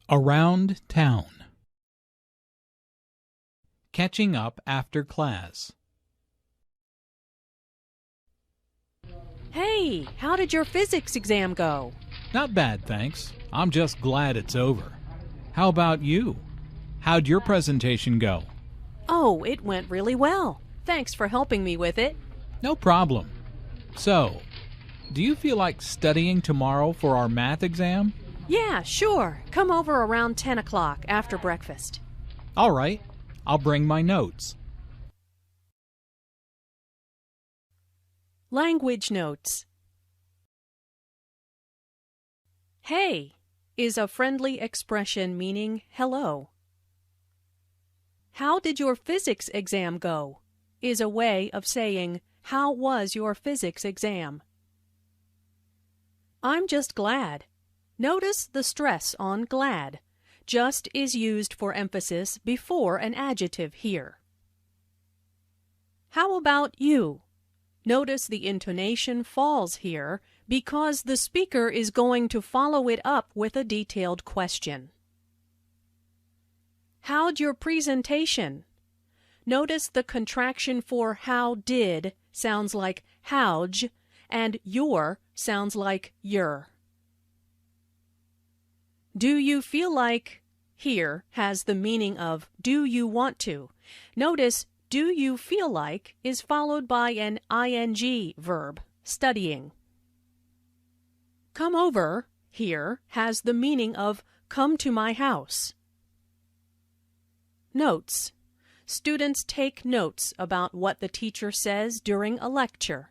Around town. Catching up after class. Hey, how did your physics exam go? Not bad, thanks. I'm just glad it's over. How about you? How'd your presentation go? Oh, it went really well. Thanks for helping me with it. No problem. So, do you feel like studying tomorrow for our math exam? Yeah, sure. Come over around 10 o'clock after breakfast. All right. I'll bring my notes. Language notes. Hey is a friendly expression meaning hello. How did your physics exam go is a way of saying how was your physics exam. I'm just glad. Notice the stress on glad. Just is used for emphasis before an adjective here. How about you? Notice the intonation falls here because the speaker is going to follow it up with a detailed question. How'd your presentation? Notice the contraction for how did sounds like how'd and your sounds like your. Do you feel like here has the meaning of do you want to? Notice do you feel like is followed by an ing verb, studying. Come over here has the meaning of come to my house. Notes. Students take notes about what the teacher says during a lecture.